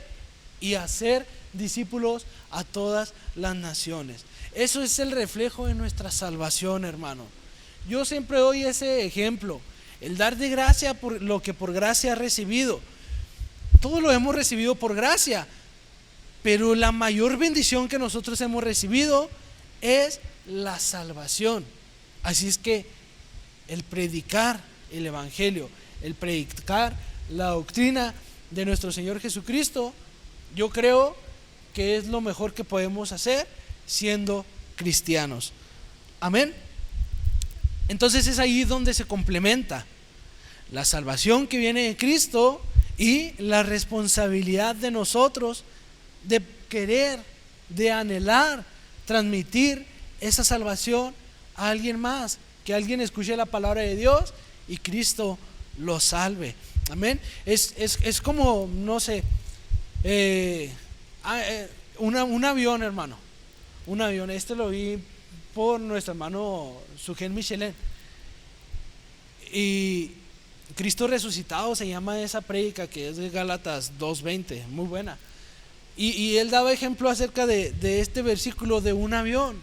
y hacer discípulos a todas las naciones. Eso es el reflejo de nuestra salvación, hermano. Yo siempre doy ese ejemplo, el dar de gracia por lo que por gracia has recibido. Todo lo hemos recibido por gracia, pero la mayor bendición que nosotros hemos recibido es la salvación. Así es que el predicar el evangelio, el predicar la doctrina de nuestro Señor Jesucristo, yo creo que es lo mejor que podemos hacer siendo cristianos. Amén. Entonces es ahí donde se complementa la salvación que viene de Cristo y la responsabilidad de nosotros de querer, de anhelar, transmitir esa salvación a alguien más, que alguien escuche la palabra de Dios y Cristo lo salve. Amén. Es como, no sé, un avión, hermano. Un avión, lo vi por nuestro hermano Sugen Michelin. Y Cristo resucitado se llama esa prédica, que es de Gálatas 2:20, muy buena. Y él daba ejemplo acerca de este versículo de un avión.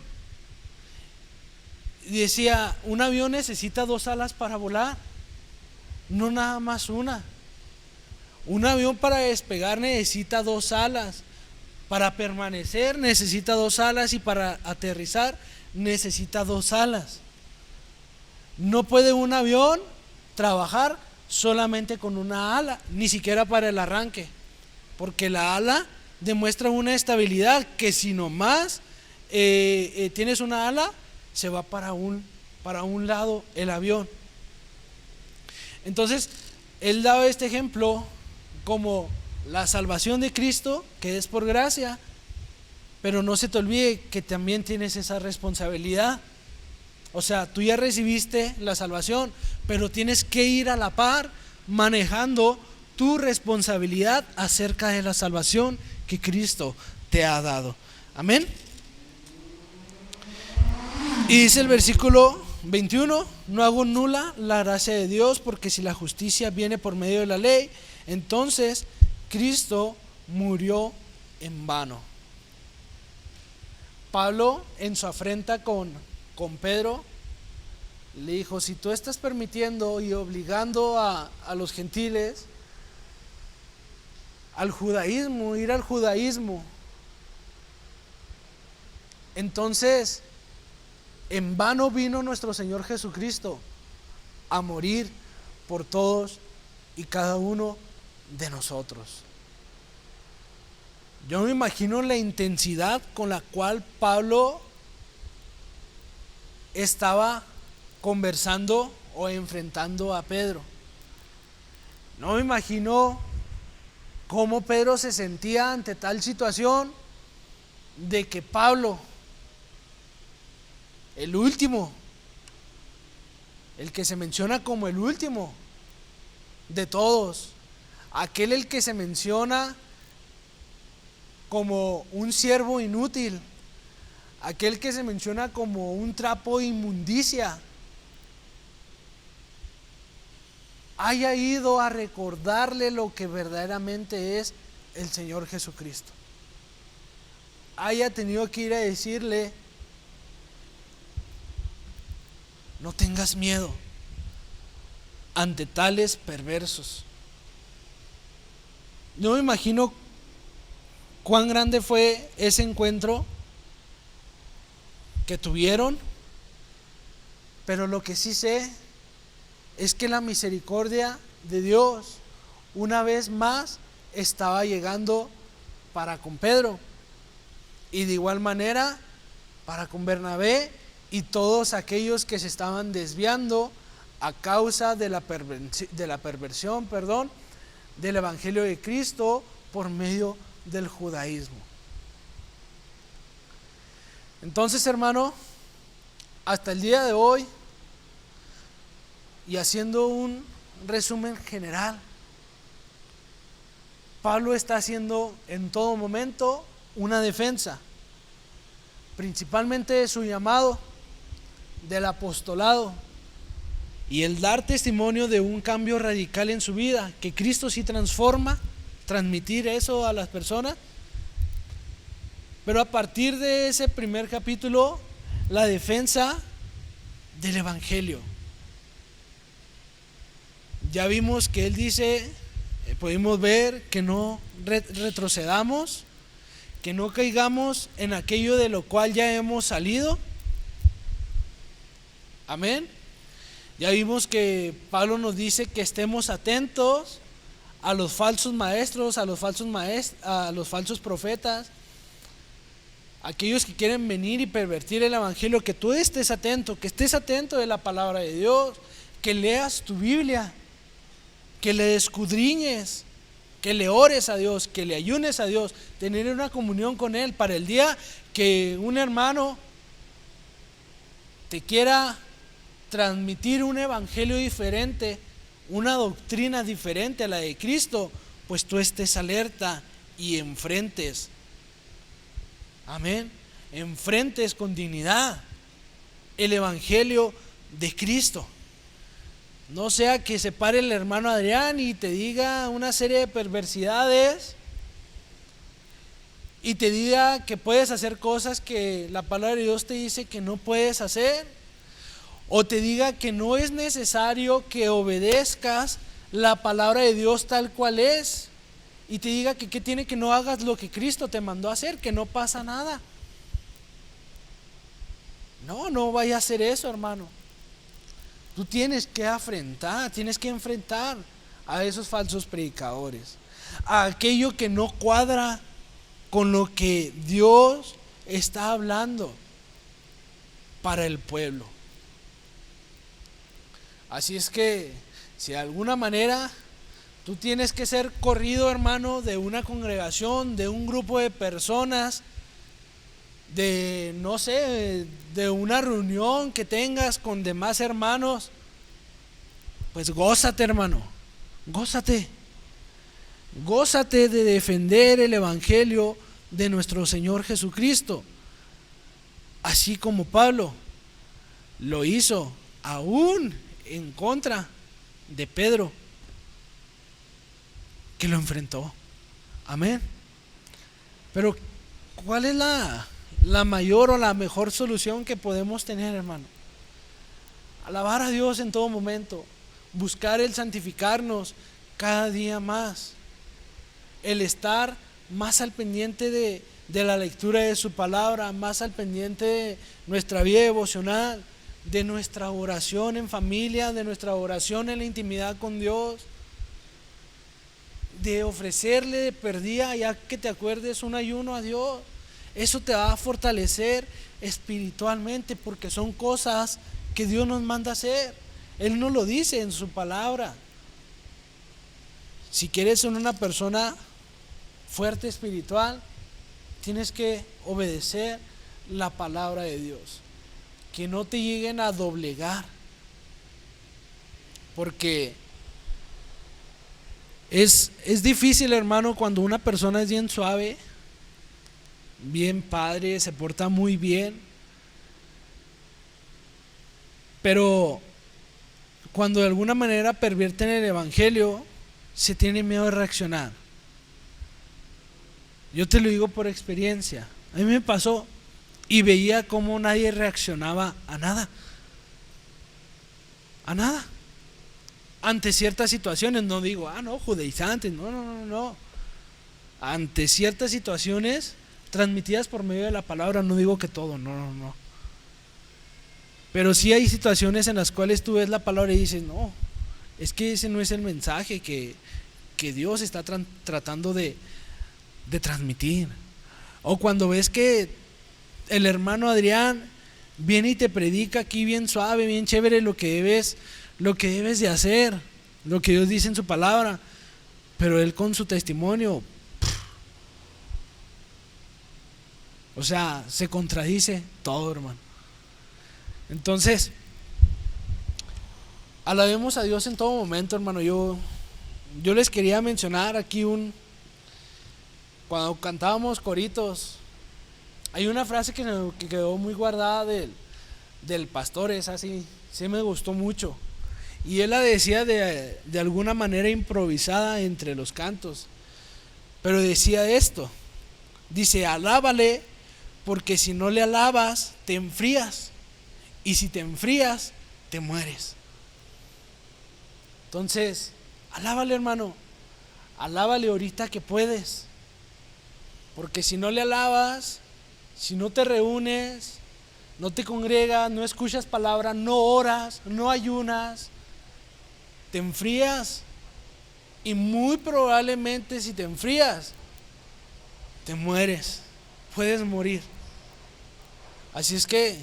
Y decía, un avión necesita 2 alas para volar, no nada más una. Un avión para despegar necesita 2 alas, para permanecer necesita 2 alas y para aterrizar necesita 2 alas. No puede un avión trabajar solamente con una ala, ni siquiera para el arranque, porque la ala demuestra una estabilidad que si nomás tienes una ala, se va para un lado el avión. Entonces él daba este ejemplo como la salvación de Cristo, que es por gracia, pero no se te olvide que también tienes esa responsabilidad. O sea, tú ya recibiste la salvación, pero tienes que ir a la par manejando tu responsabilidad acerca de la salvación que Cristo te ha dado. Amén. Y dice el versículo 21, no hago nula la gracia de Dios, porque si la justicia viene por medio de la ley, entonces Cristo murió en vano. Pablo, en su afrenta con Pedro, le dijo, si tú estás permitiendo y obligando a los gentiles al judaísmo, ir al judaísmo, entonces en vano vino nuestro Señor Jesucristo a morir por todos y cada uno de nosotros. Yo me imagino la intensidad con la cual Pablo estaba conversando o enfrentando a Pedro. No me imagino cómo Pedro se sentía ante tal situación de que Pablo, el último, el que se menciona como el último de todos, aquel el que se menciona como un siervo inútil, aquel que se menciona como un trapo de inmundicia, haya ido a recordarle lo que verdaderamente es el Señor Jesucristo, haya tenido que ir a decirle, no tengas miedo ante tales perversos. No me imagino cuán grande fue ese encuentro que tuvieron, pero lo que sí sé es que la misericordia de Dios una vez más estaba llegando para con Pedro, y de igual manera para con Bernabé y todos aquellos que se estaban desviando a causa de la perversión del evangelio de Cristo por medio del judaísmo. Entonces, hermano, hasta el día de hoy, y haciendo un resumen general, Pablo está haciendo en todo momento una defensa, principalmente de su llamado, del apostolado, y el dar testimonio de un cambio radical en su vida, que Cristo sí transforma, transmitir eso a las personas. Pero a partir de ese primer capítulo, la defensa del Evangelio. Ya vimos que él dice, pudimos ver que no retrocedamos, que no caigamos en aquello de lo cual ya hemos salido. Amén. Ya vimos que Pablo nos dice que estemos atentos a los falsos maestros, a los falsos profetas, aquellos que quieren venir y pervertir el Evangelio, que tú estés atento, que estés atento de la palabra de Dios, que leas tu Biblia, que le escudriñes, que le ores a Dios, que le ayunes a Dios, tener una comunión con Él para el día que un hermano te quiera transmitir un evangelio diferente, una doctrina diferente a la de Cristo, pues tú estés alerta y enfrentes. Amén. Enfrentes con dignidad el evangelio de Cristo. No sea que se pare el hermano Adrián y te diga una serie de perversidades y te diga que puedes hacer cosas que la palabra de Dios te dice que no puedes hacer, o te diga que no es necesario que obedezcas la palabra de Dios tal cual es, y te diga que tiene que no hagas lo que Cristo te mandó a hacer, que no pasa nada. No vaya a hacer eso, hermano. Tú tienes que enfrentar a esos falsos predicadores, a aquello que no cuadra con lo que Dios está hablando para el pueblo. Así es que, si de alguna manera tú tienes que ser corrido, hermano, de una congregación, de un grupo de personas, de no sé, de una reunión que tengas con demás hermanos, pues gózate, hermano, gózate de defender el evangelio de nuestro Señor Jesucristo, así como Pablo lo hizo aún en contra de Pedro, que lo enfrentó. Amén. Pero ¿cuál es la mayor o la mejor solución que podemos tener, hermano? Alabar a Dios en todo momento, buscar el santificarnos cada día más, el estar más al pendiente de la lectura de su palabra, más al pendiente de nuestra vida devocional, de nuestra oración en familia, de nuestra oración en la intimidad con Dios, de ofrecerle de perdida, ya que te acuerdes, un ayuno a Dios. Eso te va a fortalecer espiritualmente, porque son cosas que Dios nos manda hacer. Él nos lo dice en su palabra. Si quieres ser una persona fuerte espiritual, tienes que obedecer la palabra de Dios, que no te lleguen a doblegar, porque es difícil, hermano, cuando una persona es bien suave, bien padre, se porta muy bien, pero cuando de alguna manera pervierten el evangelio, se tiene miedo de reaccionar. Yo te lo digo por experiencia. A mí me pasó y veía cómo nadie reaccionaba a nada. Ante ciertas situaciones, no digo, no, judaizantes, no. Ante ciertas situaciones transmitidas por medio de la palabra, no digo que todo, no. Pero sí hay situaciones en las cuales tú ves la palabra y dices, no, es que ese no es el mensaje que Dios está tratando de transmitir. O cuando ves que el hermano Adrián viene y te predica aquí bien suave, bien chévere lo que debes de hacer, lo que Dios dice en su palabra, pero él con su testimonio, o sea, se contradice todo, hermano. Entonces, alabemos a Dios en todo momento, hermano. Yo les quería mencionar aquí cuando cantábamos coritos, hay una frase que quedó muy guardada del pastor, es así, sí me gustó mucho. Y él la decía de alguna manera improvisada entre los cantos. Pero decía esto, dice, alábale, porque si no le alabas, te enfrías. Y si te enfrías, te mueres. Entonces, alábale, hermano. Alábale ahorita que puedes. Porque si no le alabas, si no te reúnes, no te congregas, no escuchas palabra, no oras, no ayunas, te enfrías. Y muy probablemente si te enfrías, te mueres, puedes morir. Así es que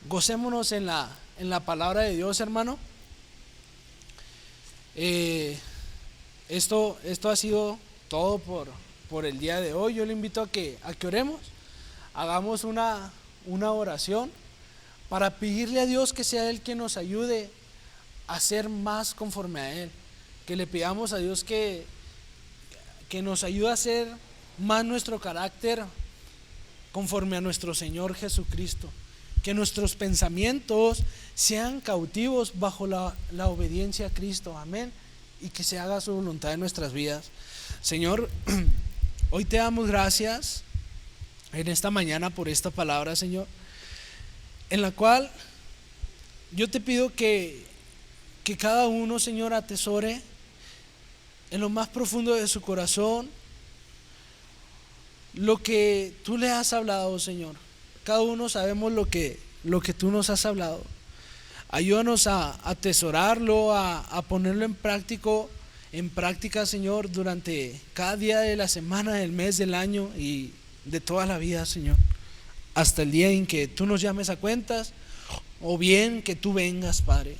gocémonos en la palabra de Dios, hermano. Esto ha sido todo por el día de hoy. Yo le invito a que oremos, hagamos una oración para pedirle a Dios que sea Él quien nos ayude a ser más conforme a Él. Que le pidamos a Dios que nos ayude a ser más nuestro carácter conforme a nuestro Señor Jesucristo. Que nuestros pensamientos sean cautivos bajo la obediencia a Cristo. Amén. Y que se haga su voluntad en nuestras vidas. Señor, hoy te damos gracias en esta mañana por esta palabra, Señor, en la cual yo te pido que cada uno, Señor, atesore en lo más profundo de su corazón lo que tú le has hablado, Señor. Cada uno sabemos lo que tú nos has hablado. Ayúdanos a atesorarlo, a ponerlo en práctica, Señor, durante cada día de la semana, del mes, del año y de toda la vida, Señor, hasta el día en que tú nos llames a cuentas o bien que tú vengas, Padre.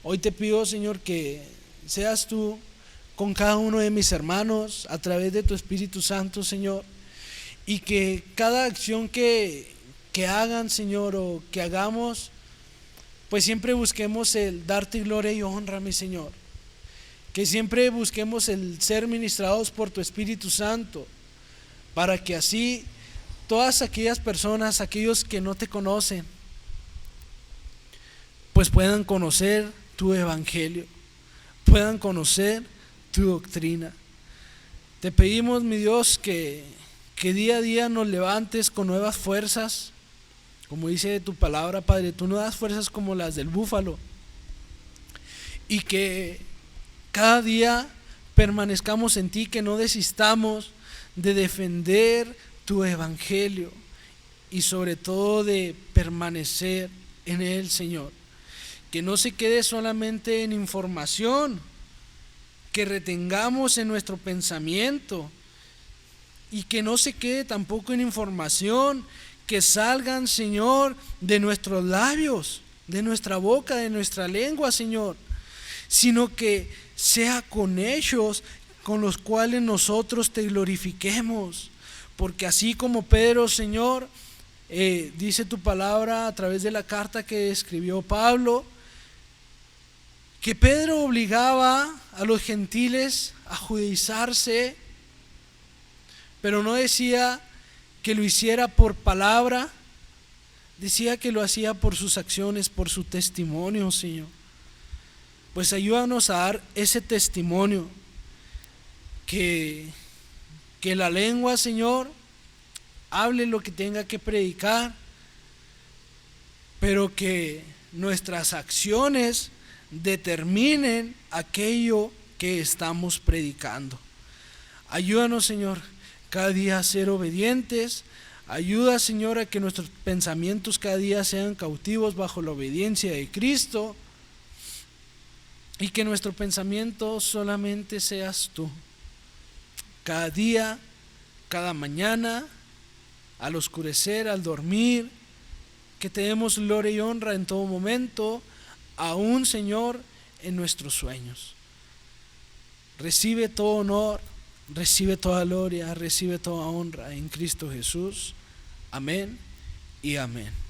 Hoy te pido, Señor, que seas tú con cada uno de mis hermanos a través de tu Espíritu Santo, Señor, y que cada acción que hagan, Señor, o que hagamos, pues siempre busquemos el darte gloria y honra, mi Señor. Que siempre busquemos el ser ministrados por tu Espíritu Santo, para que así todas aquellas personas, aquellos que no te conocen, pues puedan conocer tu evangelio, puedan conocer tu doctrina. Te pedimos, mi Dios, que día a día nos levantes con nuevas fuerzas, como dice tu palabra, Padre. Tú no das fuerzas como las del búfalo, y que cada día permanezcamos en ti, que no desistamos de defender tu evangelio y sobre todo de permanecer en él, Señor. Que no se quede solamente en información, que retengamos en nuestro pensamiento, y que no se quede tampoco en información que salgan, Señor, de nuestros labios, de nuestra boca, de nuestra lengua, Señor, sino que sea con ellos con los cuales nosotros te glorifiquemos. Porque así como Pedro, Señor, dice tu palabra a través de la carta que escribió Pablo, que Pedro obligaba a los gentiles a judaizarse, pero no decía que lo hiciera por palabra, decía que lo hacía por sus acciones, por su testimonio, Señor. Pues ayúdanos a dar ese testimonio, que la lengua, Señor, hable lo que tenga que predicar, pero que nuestras acciones determinen aquello que estamos predicando. Ayúdanos, Señor, cada día a ser obedientes. Ayuda, Señor, a que nuestros pensamientos cada día sean cautivos bajo la obediencia de Cristo, y que nuestro pensamiento solamente seas tú. Cada día, cada mañana, al oscurecer, al dormir, que te demos gloria y honra en todo momento, aún, Señor, en nuestros sueños. Recibe todo honor, recibe toda gloria, recibe toda honra en Cristo Jesús. Amén y amén.